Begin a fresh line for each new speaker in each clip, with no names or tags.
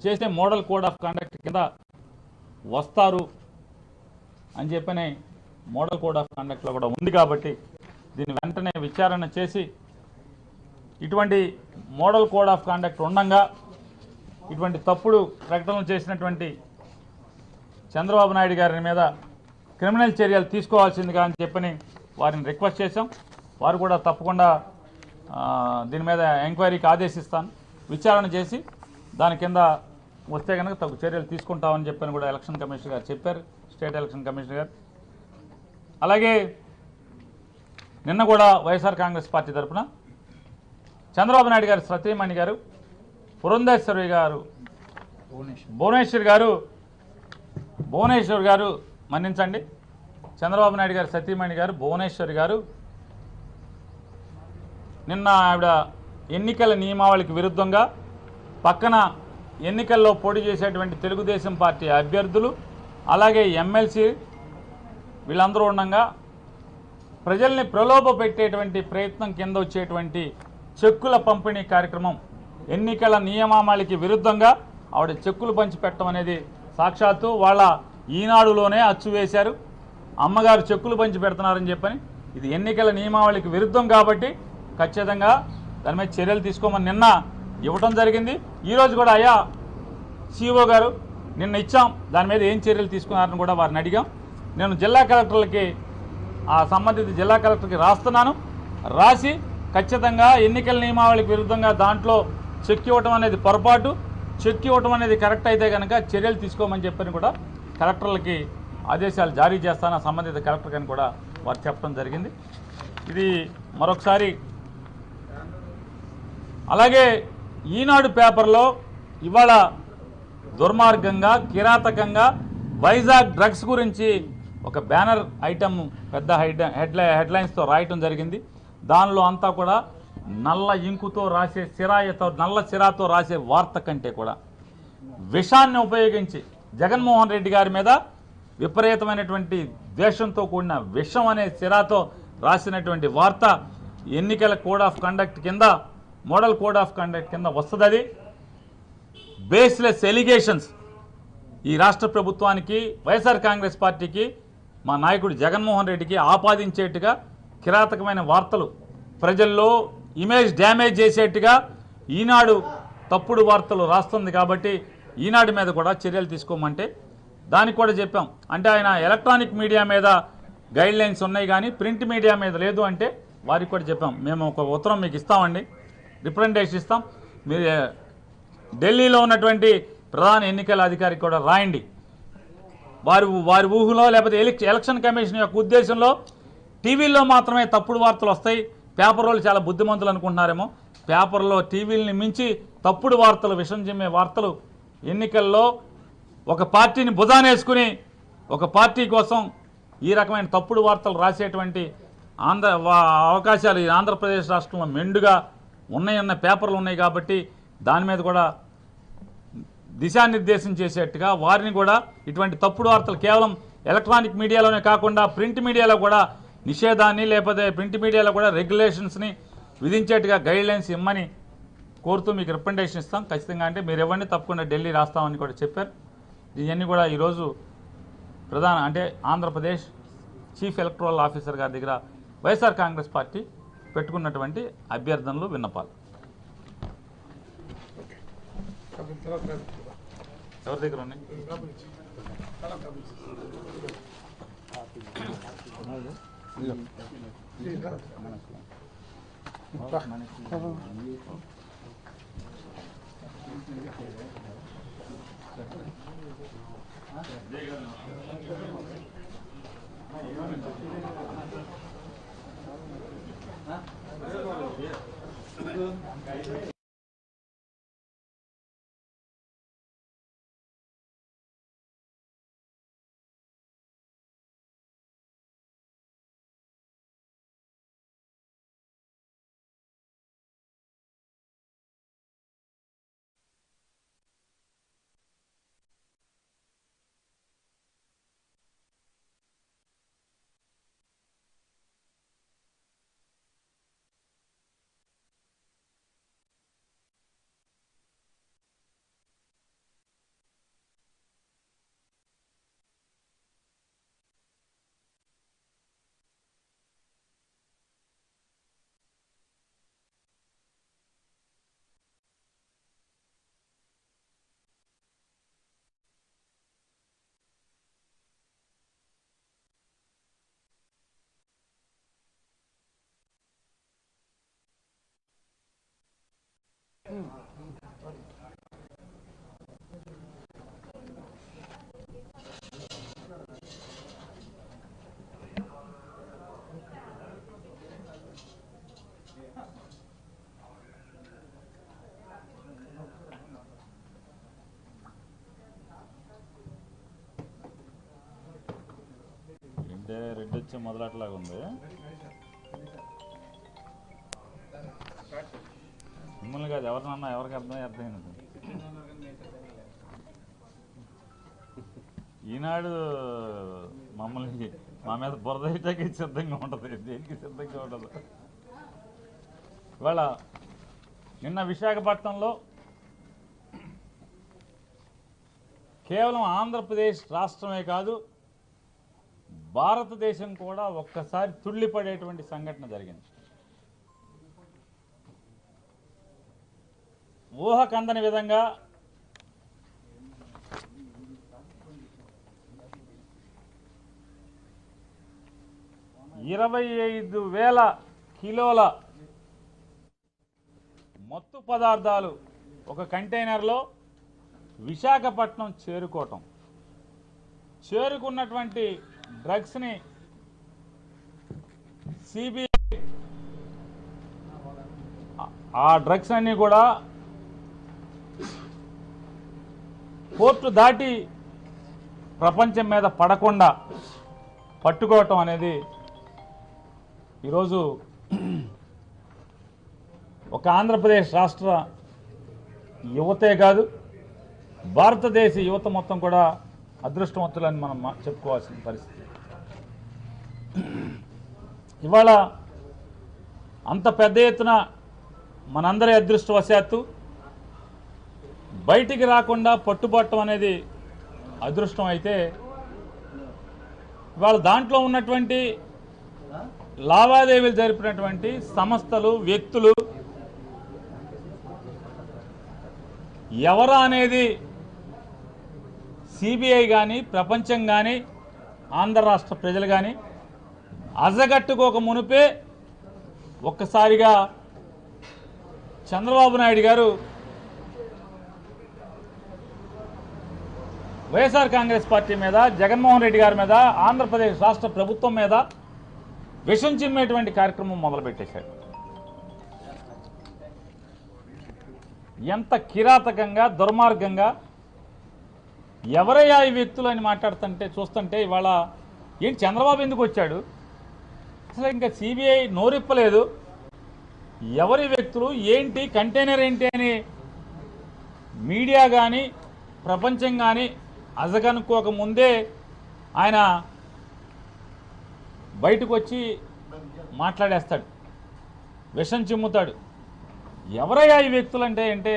చేస్తే model code of conduct కింద వస్తారు అని చెప్పని మోడల్ కోడ్ ఆఫ్ కండక్ట్లో కూడా ఉంది. కాబట్టి దీన్ని వెంటనే విచారణ చేసి ఇటువంటి మోడల్ కోడ్ ఆఫ్ కండక్ట్ ఉండగా ఇటువంటి తప్పుడు ప్రకటనలు చేసినటువంటి చంద్రబాబు నాయుడు గారి మీద క్రిమినల్ చర్యలు తీసుకోవాల్సిందిగా అని చెప్పని వారిని రిక్వెస్ట్ చేశాం. వారు కూడా తప్పకుండా దీని మీద ఎంక్వైరీకి ఆదేశిస్తాను, విచారణ చేసి దాని కింద వస్తే కనుక తగు చర్యలు తీసుకుంటామని చెప్పని కూడా ఎలక్షన్ కమిషనర్ గారు చెప్పారు, స్టేట్ ఎలక్షన్ కమిషనర్ గారు. అలాగే నిన్న కూడా వైఎస్ఆర్ కాంగ్రెస్ పార్టీ తరఫున చంద్రబాబు నాయుడు గారు సతీమణి గారు పురంధేశ్వరి గారు భువనేశ్వర్ గారు మన్నించండి, చంద్రబాబు నాయుడు గారు సతీమణి గారు భువనేశ్వరి గారు నిన్న ఆవిడ ఎన్నికల నియమావళికి విరుద్ధంగా పక్కన ఎన్నికల్లో పోటీ చేసేటువంటి తెలుగుదేశం పార్టీ అభ్యర్థులు అలాగే ఎమ్మెల్సీ వీళ్ళందరూ ఉండగా ప్రజల్ని ప్రలోభ పెట్టేటువంటి ప్రయత్నం కింద వచ్చేటువంటి చెక్కుల పంపిణీ కార్యక్రమం ఎన్నికల నియమావళికి విరుద్ధంగా ఆవిడ చెక్కులు పంచిపెట్టడం అనేది సాక్షాత్తు వాళ్ళ ఈనాడులోనే అచ్చు వేశారు. అమ్మగారు చెక్కులు పంచి పెడుతున్నారని చెప్పని ఇది ఎన్నికల నియమావళికి విరుద్ధం కాబట్టి ఖచ్చితంగా దాని మీద చర్యలు తీసుకోమని నిన్న ఇవ్వటం జరిగింది. ఈరోజు కూడా అయ్యా సిఇఓ గారు నిన్న ఇచ్చాం, దాని మీద ఏం చర్యలు తీసుకున్నారని కూడా వారిని అడిగాం. నేను జిల్లా కలెక్టర్లకి సంబంధిత జిల్లా కలెక్టర్కి రాస్తున్నాను, రాసి ఖచ్చితంగా ఎన్నికల నియమావళికి విరుద్ధంగా దాంట్లో చెక్ ఇవ్వటం అనేది పొరపాటు, చెక్ ఇవ్వటం అనేది కరెక్ట్ అయితే కనుక చర్యలు తీసుకోమని చెప్పని కూడా కలెక్టర్లకి ఆదేశాలు జారీ చేస్తాను, సంబంధిత కలెక్టర్ అని కూడా వారు చెప్పడం జరిగింది. ఇది మరొకసారి అలాగే ఈనాడు పేపర్లో ఇవాళ దుర్మార్గంగా కిరాతకంగా వైజాగ్ డ్రగ్స్ గురించి ఒక బ్యానర్ ఐటమ్ పెద్ద హెడ్లైన్స్తో రాయటం జరిగింది. దానిలో అంతా కూడా నల్ల ఇంకుతో రాసే నల్ల సిరాతో రాసే వార్త కంటే కూడా విషాన్ని ఉపయోగించి జగన్మోహన్ రెడ్డి గారి మీద విపరీతమైనటువంటి ద్వేషంతో కూడిన విషం అనే సిరాతో రాసినటువంటి వార్త ఎన్నికల కోడ్ ఆఫ్ కండక్ట్ కింద మోడల్ కోడ్ ఆఫ్ కండక్ట్ కింద వస్తుంది. అది బేస్లెస్ ఎలిగేషన్స్ ఈ రాష్ట్ర ప్రభుత్వానికి వైఎస్ఆర్ కాంగ్రెస్ పార్టీకి మా నాయకుడు జగన్మోహన్ రెడ్డికి ఆపాదించేట్టుగా కిరాతకమైన వార్తలు ప్రజల్లో ఇమేజ్ డ్యామేజ్ చేసేట్టుగా ఈనాడు తప్పుడు వార్తలు రాస్తుంది. కాబట్టి ఈనాడు మీద కూడా చర్యలు తీసుకోమంటే దానికి కూడా చెప్పాం. అంటే ఆయన ఎలక్ట్రానిక్ మీడియా మీద గైడ్లైన్స్ ఉన్నాయి కానీ ప్రింట్ మీడియా మీద లేదు అంటే వారికి కూడా చెప్పాం. మేము ఒక ఉత్తరం మీకు ఇస్తామండి, రిప్రజెంటేషన్ ఇస్తాం, మీరు ఢిల్లీలో ఉన్నటువంటి ప్రధాన ఎన్నికల అధికారికి కూడా రాయండి. వారి ఊహలో లేకపోతే ఎలక్షన్ కమిషన్ యొక్క ఉద్దేశంలో టీవీల్లో మాత్రమే తప్పుడు వార్తలు వస్తాయి, పేపర్ వాళ్ళు చాలా బుద్ధిమంతులు అనుకుంటున్నారేమో, పేపర్లో టీవీలని మించి తప్పుడు వార్తలు విషం చిమ్మే వార్తలు ఎన్నికల్లో ఒక పార్టీని భుజానేసుకుని ఒక పార్టీ కోసం ఈ రకమైన తప్పుడు వార్తలు రాసేటువంటి అవకాశాలు ఈ ఆంధ్రప్రదేశ్ రాష్ట్రంలో మెండుగా ఉన్నాయన్న పేపర్లు ఉన్నాయి. కాబట్టి దాని మీద కూడా దిశానిర్దేశం చేసేట్టుగా వారిని కూడా ఇటువంటి తప్పుడు వార్తలు కేవలం ఎలక్ట్రానిక్ మీడియాలోనే కాకుండా ప్రింట్ మీడియాలో కూడా నిషేధాన్ని లేకపోతే ప్రింట్ మీడియాలో కూడా రెగ్యులేషన్స్ని విధించేట్టుగా గైడ్లైన్స్ ఇమ్మని కోరుతూ మీకు రిప్రజెంటేషన్ ఇస్తాం ఖచ్చితంగా. అంటే మీరు ఇవ్వండి, తప్పకుండా ఢిల్లీ రాస్తామని కూడా చెప్పారు. ఇవన్నీ కూడా ఈరోజు అంటే ఆంధ్రప్రదేశ్ చీఫ్ ఎలక్టరల్ ఆఫీసర్ గారి దగ్గర వైఎస్ఆర్ కాంగ్రెస్ పార్టీ పెట్టుకున్నటువంటి అభ్యర్థనలు విన్నపాలు. ఎవరి దగ్గర ఉన్నాయి? అంటే రెడ్ వచ్చి మొదలట్లాగా ఉంది. మిమ్మల్ని కాదు ఎవరినన్నా ఎవరికి అర్థమైంది. ఈనాడు మమ్మల్ని మా మీద బురద వేయటానికి సిద్ధంగా ఉంటుంది, దేనికి సిద్ధంగా ఉండదు. ఇవాళ నిన్న విశాఖపట్నంలో కేవలం ఆంధ్రప్రదేశ్ రాష్ట్రమే కాదు భారతదేశం కూడా ఒక్కసారి తుళ్ళిపడేటువంటి సంఘటన జరిగింది. ఊహకందని విధంగా $25,000 కిలోల మత్తు పదార్థాలు ఒక కంటైనర్లో విశాఖపట్నం చేరుకున్నటువంటి డ్రగ్స్ని సిబిఐ ఆ డ్రగ్స్ అన్నీ కూడా పోర్టు దాటి ప్రపంచం మీద పడకుండా పట్టుకోవటం అనేది ఈరోజు ఒక ఆంధ్రప్రదేశ్ రాష్ట్ర యువతే కాదు భారతదేశ యువత మొత్తం కూడా అదృష్టవంతులని మనం చెప్పుకోవాల్సిన పరిస్థితి. ఇవాళ అంత పెద్ద ఎత్తున మనందరి అదృష్టవశాత్తు బయటికి రాకుండా పట్టుబట్టం అనేది అదృష్టం అయితే, ఇవాళ దాంట్లో ఉన్నటువంటి లావాదేవీలు జరిపినటువంటి సంస్థలు, వ్యక్తులు ఎవరా అనేది సిబిఐ కానీ ప్రపంచం కానీ ఆంధ్ర రాష్ట్ర ప్రజలు కానీ అజగట్టుకోక మునిపే ఒక్కసారిగా చంద్రబాబు నాయుడు గారు వైఎస్ఆర్ కాంగ్రెస్ పార్టీ మీద, జగన్మోహన్ రెడ్డి గారి మీద, ఆంధ్రప్రదేశ్ రాష్ట్ర ప్రభుత్వం మీద విషం చిమ్మేటువంటి కార్యక్రమం మొదలుపెట్టేశారు. ఎంత కిరాతకంగా దుర్మార్గంగా ఎవరయ్యా ఈ వ్యక్తులు అని చూస్తుంటే ఇవాళ ఏంటి చంద్రబాబు ఎందుకు వచ్చాడు, అసలు ఇంకా సిబిఐ నోరిప్పలేదు, ఎవరి వ్యక్తులు ఏంటి, కంటైనర్ ఏంటి అని మీడియా కానీ ప్రపంచం కానీ అజగనుకోక ముందే ఆయన బయటకు వచ్చి మాట్లాడేస్తాడు, విషం చిమ్ముతాడు. ఎవరయ్యా ఈ వ్యక్తులు అంటే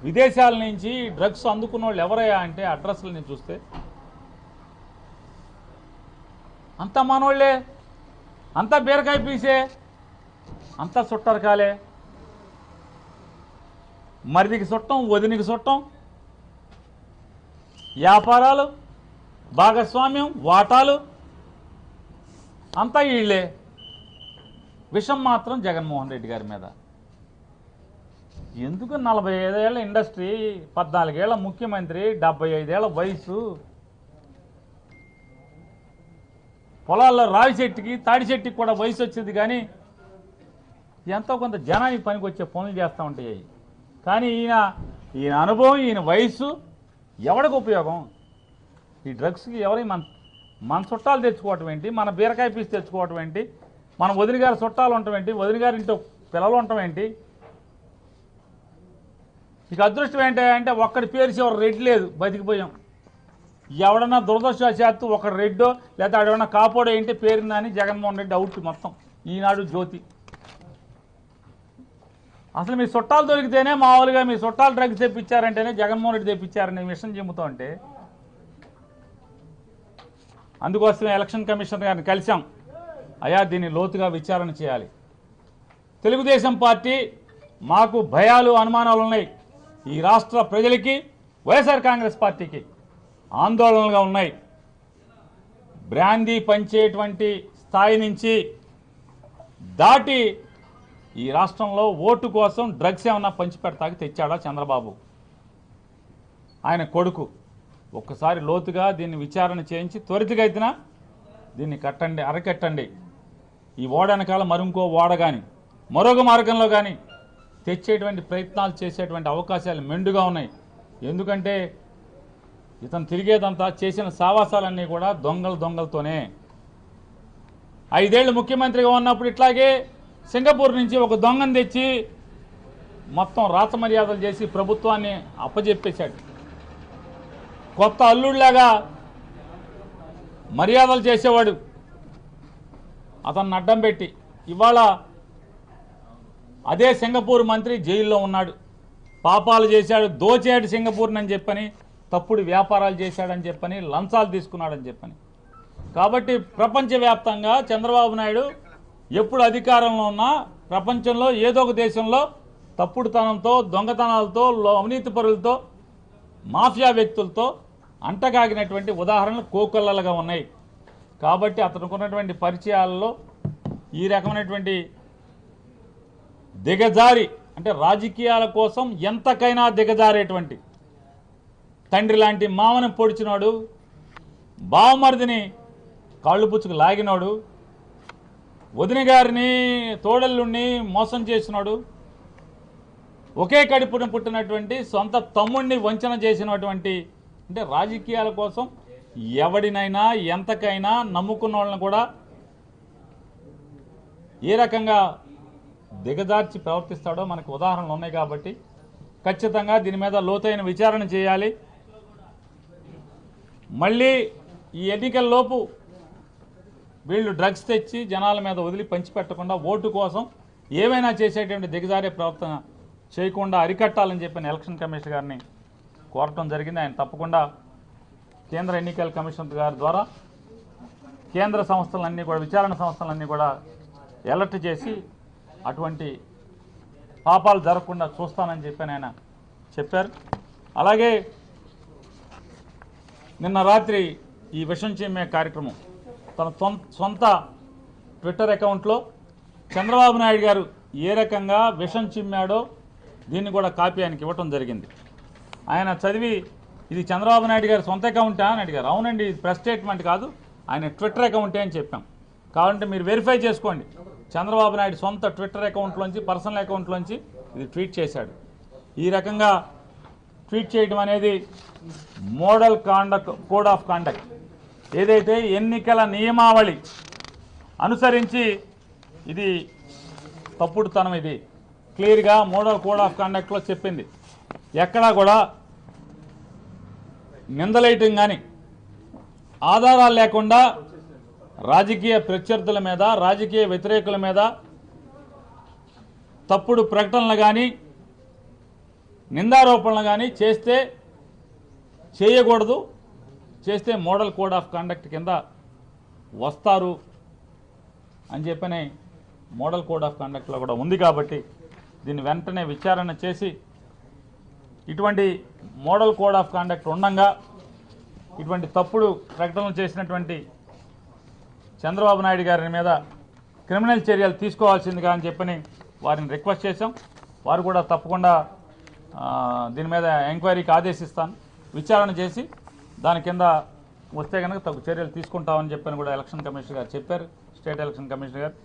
విదేశాల నుంచి డ్రగ్స్ అందుకున్న వాళ్ళు ఎవరయ్యా అంటే అడ్రస్లని చూస్తే అంతా మనోళ్లే, అంతా బీరకాయ పీసే, అంతా చుట్టరకాలే, మరిదికి చుట్టం, వదినికి చుట్టం, వ్యాపారాలు, భాగస్వామ్యం, వాటాలు అంతా వీళ్ళే. విషం మాత్రం జగన్మోహన్ రెడ్డి గారి మీద. ఎందుకు 45 ఏళ్ల ఇండస్ట్రీ, 14 ఏళ్ల ముఖ్యమంత్రి, 75 ఏళ్ల వయసు, పొలాల్లో రావి చెట్టుకి తాడి చెట్టుకి కూడా వయసు వచ్చింది, కానీ ఎంతో కొంత జనానికి పనికి వచ్చే పనులు చేస్తూ ఉంటాయి. కానీ ఈయన అనుభవం, ఈయన వయసు ఎవరికి ఉపయోగం? ఈ డ్రగ్స్కి ఎవరి మన చుట్టాలు తెచ్చుకోవటం ఏంటి, మన బీరకాయ పీస్ తెచ్చుకోవటం ఏంటి, మన వదిన గారి చుట్టాలు ఉండటం ఏంటి, వదిన గారి ఇంట్లో పిల్లలు ఉండటం ఏంటి? ఇక అదృష్టం ఏంటంటే ఒక్కడి పేరు చివరి రెడ్ లేదు, బతికిపోయాం. ఎవడన్నా దురదృష్టవశాత్తు ఒక రెడ్డో లేదా ఆడేమన్నా కాపోడో ఏంటి పేరుందని జగన్మోహన్ రెడ్డి అవుట్ మొత్తం. ఈనాడు జ్యోతి. అసలు మీ చుట్టాలు దొరికితేనే మామూలుగా మీ చుట్టాలు డ్రగ్స్ తెప్పించారంటేనే జగన్మోహన్ రెడ్డి తెప్పించారని విషయం చెబుతూ ఉంటే, అందుకోసమే ఎలక్షన్ కమిషనర్ గారిని కలిసాం. అయా దీన్ని లోతుగా విచారణ చేయాలి. తెలుగుదేశం పార్టీ మాకు భయాలు, అనుమానాలు ఉన్నాయి. ఈ రాష్ట్ర ప్రజలకి, వైఎస్ఆర్ కాంగ్రెస్ పార్టీకి ఆందోళనలుగా ఉన్నాయి. బ్రాందీ పంచేటువంటి స్థాయి నుంచి దాటి ఈ రాష్ట్రంలో ఓటు కోసం డ్రగ్స్ ఏమన్నా పంచిపెడతాకి తెచ్చాడా చంద్రబాబు? ఆయన కొడుకు. ఒక్కసారి లోతుగా దీన్ని విచారణ చేయించి త్వరితగతిన దీన్ని అరకట్టండి. ఈ ఓడ వెనకాల మరింకో ఓడ కానీ మరొక మార్గంలో కానీ తెచ్చేటువంటి ప్రయత్నాలు చేసేటువంటి అవకాశాలు మెండుగా ఉన్నాయి. ఎందుకంటే ఇతను తిరిగేదంతా చేసిన సావాసాలన్నీ కూడా దొంగలతోనే. 5 ఏళ్ళు ముఖ్యమంత్రిగా ఉన్నప్పుడు ఇట్లాగే సింగపూర్ నుంచి ఒక దొంగను తెచ్చి మొత్తం రాత మర్యాదలు చేసి ప్రభుత్వాన్ని అప్పజెప్పేశాడు. కొత్త అల్లుడిలాగా మర్యాదలు చేసేవాడు అతన్ని అడ్డం పెట్టి. ఇవాళ అదే సింగపూర్ మంత్రి జైల్లో ఉన్నాడు. పాపాలు చేశాడు, దోచాడు సింగపూర్ని చెప్పని, తప్పుడు వ్యాపారాలు చేశాడని చెప్పని, లంచాలు తీసుకున్నాడని చెప్పని. కాబట్టి ప్రపంచవ్యాప్తంగా చంద్రబాబు నాయుడు ఎప్పుడు అధికారంలో ఉన్నా ప్రపంచంలో ఏదో ఒక దేశంలో తప్పుడుతనంతో, దొంగతనాలతో, అవినీతి పరులతో, మాఫియా వ్యక్తులతో అంటగాగినటువంటి ఉదాహరణలు కోకొల్లలుగా ఉన్నాయి. కాబట్టి అతనికి ఉన్నటువంటి పరిచయాలలో ఈ రకమైనటువంటి దిగజారి, అంటే రాజకీయాల కోసం ఎంతకైనా దిగజారేటువంటి, తండ్రి లాంటి మామను పొడిచినాడు, బావమరిదిని కాళ్ళు పుచ్చుకు లాగినాడు, వదిన గారిని తోడల్లుణ్ణి మోసం చేసినాడు, ఒకే కడుపున పుట్టినటువంటి సొంత తమ్ముడిని వంచన చేసినటువంటి, అంటే రాజకీయాల కోసం ఎవడినైనా ఎంతకైనా నమ్ముకున్న వాళ్ళని కూడా ఏ రకంగా దిగజార్చి ప్రవర్తిస్తాడో మనకు ఉదాహరణలు ఉన్నాయి. కాబట్టి ఖచ్చితంగా దీని మీద లోతైన విచారణ చేయాలి. మళ్ళీ ఈ ఎన్నికల్లోపు వీళ్ళు డ్రగ్స్ తెచ్చి జనాల మీద వదిలి పంచిపెట్టకుండా ఓటు కోసం ఏమైనా చేసేటువంటి దిగజారే ప్రవర్తన చేయకుండా అరికట్టాలని చెప్పిన ఎలక్షన్ కమిషన్ గారిని కోరటం జరిగింది. ఆయన తప్పకుండా కేంద్ర ఎన్నికల కమిషన్ గారి ద్వారా కేంద్ర సంస్థలన్నీ కూడా, విచారణ సంస్థలన్నీ కూడా అలర్ట్ చేసి అటువంటి పాపాలు జరగకుండా చూస్తానని చెప్పి ఆయన చెప్పారు. అలాగే నిన్న రాత్రి ఈ విషం చిమ్మే కార్యక్రమం తన సొంత ట్విట్టర్ అకౌంట్లో చంద్రబాబు నాయుడు గారు ఏ రకంగా విషం చిమ్మాడో దీన్ని కూడా కాపీ ఆయనకి ఇవ్వటం జరిగింది. ఆయన చదివి, ఇది చంద్రబాబు నాయుడు గారి సొంత అకౌంటా అని అడిగారు. అవునండి, ఇది ప్రెస్ స్టేట్మెంట్ కాదు, ఆయన ట్విట్టర్ అకౌంటే అని చెప్పాం. కావాలంటే మీరు వెరిఫై చేసుకోండి. చంద్రబాబు నాయుడు సొంత ట్విట్టర్ అకౌంట్లోంచి, పర్సనల్ అకౌంట్లోంచి ఇది ట్వీట్ చేశాడు. ఈ రకంగా ట్వీట్ చేయడం అనేది మోడల్ కోడ్ ఆఫ్ కాండక్ట్, ఏదైతే ఎన్నికల నియమావళి అనుసరించి ఇది తప్పుడుతనం, ఇది క్లియర్గా మోడల్ కోడ్ ఆఫ్ కాండక్ట్లో చెప్పింది. ఎక్కడా కూడా నిందలేయటం కానీ, ఆధారాలు లేకుండా రాజకీయ ప్రత్యర్థుల మీద, రాజకీయ వ్యతిరేకుల మీద తప్పుడు ప్రకటనలు కానీ, నిందారోపణలు కానీ చేస్తే చేయకూడదు, చేస్తే మోడల్ కోడ్ ఆఫ్ కండక్ట్ కింద వస్తారు అని చెప్పని మోడల్ కోడ్ ఆఫ్ కండక్ట్లో కూడా ఉంది. కాబట్టి దీన్ని వెంటనే విచారణ చేసి ఇటువంటి మోడల్ కోడ్ ఆఫ్ కండక్ట్ ఉండగా ఇటువంటి తప్పుడు ప్రకటనలు చేసినటువంటి చంద్రబాబు నాయుడు గారి మీద క్రిమినల్ చర్యలు తీసుకోవాల్సిందిగా అని చెప్పని వారిని రిక్వెస్ట్ చేశాం. వారు కూడా తప్పకుండా దీని మీద ఎంక్వైరీకి ఆదేశిస్తాను, విచారణ చేసి దాని కింద వస్తే కనుక తగు చర్యలు తీసుకుంటామని చెప్పని కూడా ఎలక్షన్ కమిషనర్ గారు చెప్పారు, స్టేట్ ఎలక్షన్ కమిషనర్ గారు.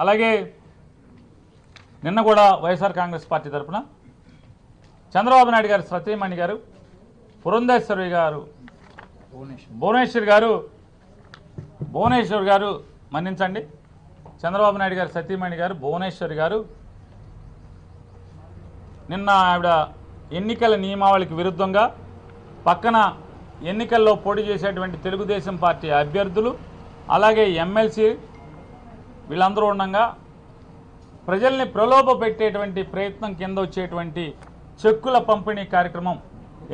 అలాగే నిన్న కూడా వైఎస్ఆర్ కాంగ్రెస్ పార్టీ తరఫున చంద్రబాబు నాయుడు గారు సతీమణి గారు పురంధేశ్వరి గారు భువనేశ్వర్ గారు మన్నించండి, చంద్రబాబు నాయుడు గారు సతీమణి గారు భువనేశ్వరి గారు నిన్న ఆవిడ ఎన్నికల నియమావళికి విరుద్ధంగా పక్కన ఎన్నికల్లో పోటీ చేసేటువంటి తెలుగుదేశం పార్టీ అభ్యర్థులు అలాగే ఎమ్మెల్సీ వీళ్ళందరూ ఉండగా ప్రజల్ని ప్రలోభ పెట్టేటువంటి ప్రయత్నం కింద వచ్చేటువంటి చెక్కుల పంపిణీ కార్యక్రమం,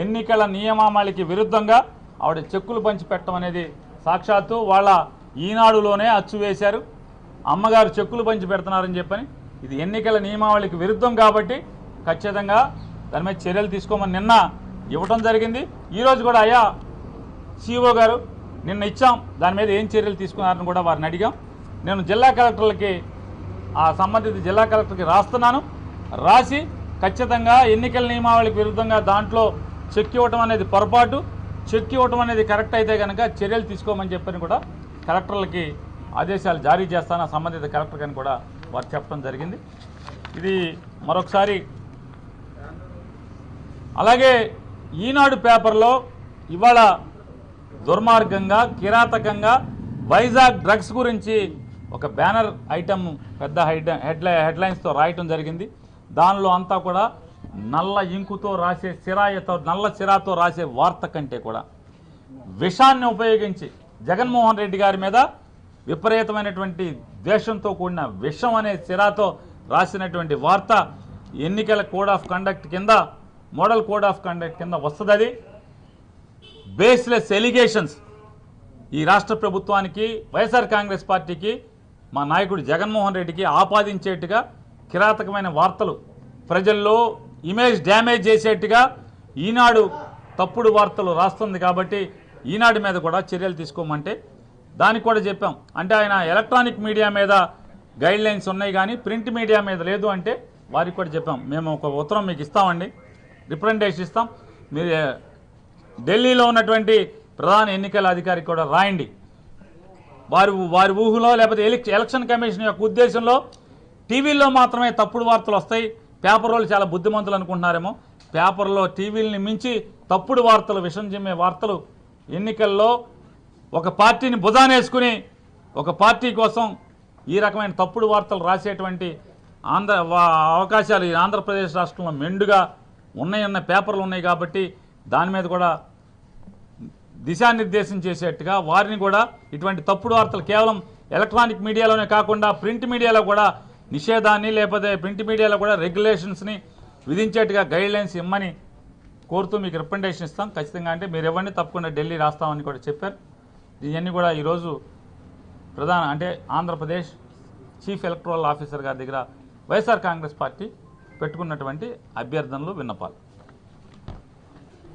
ఎన్నికల నియమావళికి విరుద్ధంగా ఆవిడ చెక్కులు పంచిపెట్టడం అనేది సాక్షాత్తు వాళ్ళ ఈనాడులోనే అచ్చు వేశారు. అమ్మగారు చెక్కులు పంచి పెడుతున్నారని చెప్పని, ఇది ఎన్నికల నియమావళికి విరుద్ధం కాబట్టి ఖచ్చితంగా దాని మీద చర్యలు తీసుకోమని నిన్న ఇవ్వటం జరిగింది. ఈరోజు కూడా అయ్యా సిఇఓ గారు నిన్న ఇచ్చాం, దాని మీద ఏం చర్యలు తీసుకున్నారని కూడా వారిని అడిగాం. నేను జిల్లా కలెక్టర్లకి ఆ సంబంధిత జిల్లా కలెక్టర్కి రాస్తున్నాను. రాసి ఖచ్చితంగా ఎన్నికల నియమావళికి విరుద్ధంగా దాంట్లో చెక్ ఇవ్వటం అనేది పొరపాటు, చెక్ ఇవ్వటం అనేది కరెక్ట్ అయితే కనుక చర్యలు తీసుకోమని చెప్పని కూడా కలెక్టర్లకి ఆదేశాలు జారీ చేస్తాను, సంబంధిత కలెక్టర్ అని కూడా వారు చెప్పడం జరిగింది. ఇది మరొకసారి. అలాగే ఈనాడు పేపర్లో ఇవాళ దుర్మార్గంగా కిరాతకంగా వైజాగ్ డ్రగ్స్ గురించి ఒక బ్యానర్ ఐటమ్ పెద్ద హెడ్లైన్స్తో రాయటం జరిగింది. దానిలో అంతా కూడా నల్ల ఇంకుతో రాసే నల్ల సిరాతో రాసే వార్త కంటే కూడా విషాన్ని ఉపయోగించి జగన్మోహన్ రెడ్డి గారి మీద విపరీతమైనటువంటి ద్వేషంతో కూడిన విషం అనే సిరాతో రాసినటువంటి వార్త ఎన్నికల కోడ్ ఆఫ్ కండక్ట్ కింద, మోడల్ కోడ్ ఆఫ్ కండక్ట్ కింద వస్తుంది. అది బేస్లెస్ ఎలిగేషన్స్ ఈ రాష్ట్ర ప్రభుత్వానికి, వైఎస్ఆర్ కాంగ్రెస్ పార్టీకి, మా నాయకుడు జగన్మోహన్ రెడ్డికి ఆపాదించేట్టుగా కిరాతకమైన వార్తలు, ప్రజల్లో ఇమేజ్ డ్యామేజ్ చేసేట్టుగా ఈనాడు తప్పుడు వార్తలు రాస్తుంది. కాబట్టి ఈనాడు మీద కూడా చర్యలు తీసుకోమంటే దానికి కూడా చెప్పాం. అంటే ఆయన ఎలక్ట్రానిక్ మీడియా మీద గైడ్ లైన్స్ ఉన్నాయి కానీ ప్రింట్ మీడియా మీద లేదు అంటే వారికి కూడా చెప్పాం. మేము ఒక ఉత్తరం మీకు ఇస్తామండి, రిప్రజెంటేషన్ ఇస్తాం, మీరు ఢిల్లీలో ఉన్నటువంటి ప్రధాన ఎన్నికల అధికారికి కూడా రాయండి. వారి ఊహలో లేకపోతే ఎలక్షన్ కమిషన్ యొక్క ఉద్దేశంలో టీవీల్లో మాత్రమే తప్పుడు వార్తలు వస్తాయి, పేపర్ వాళ్ళు చాలా బుద్ధిమంతులు అనుకుంటున్నారేమో. పేపర్లో టీవీలని మించి తప్పుడు వార్తలు, విషం చిమ్మే వార్తలు ఎన్నికల్లో ఒక పార్టీని భుజానేసుకుని ఒక పార్టీ కోసం ఈ రకమైన తప్పుడు వార్తలు రాసేటువంటి అవకాశాలు ఈ ఆంధ్రప్రదేశ్ రాష్ట్రంలో మెండుగా ఉన్నాయన్న పేపర్లు ఉన్నాయి. కాబట్టి దాని మీద కూడా దిశానిర్దేశం చేసేట్టుగా వారిని కూడా ఇటువంటి తప్పుడు వార్తలు కేవలం ఎలక్ట్రానిక్ మీడియాలోనే కాకుండా ప్రింట్ మీడియాలో కూడా నిషేధాన్ని, లేకపోతే ప్రింట్ మీడియాలో కూడా రెగ్యులేషన్స్ని విధించేట్టుగా గైడ్ లైన్స్ ఇమ్మని కోరుతూ మీకు రిప్రజెంటేషన్ ఇస్తాం ఖచ్చితంగా. అంటే మీరు ఇవ్వండి, తప్పకుండా ఢిల్లీ రాస్తామని కూడా చెప్పారు. ఇవన్నీ కూడా ఈరోజు ఆంధ్రప్రదేశ్ చీఫ్ ఎలక్టరల్ ఆఫీసర్ గారి దగ్గర వైఎస్ఆర్ కాంగ్రెస్ పార్టీ పెట్టుకున్నటువంటి అభ్యర్థనలు, విన్నపాలు.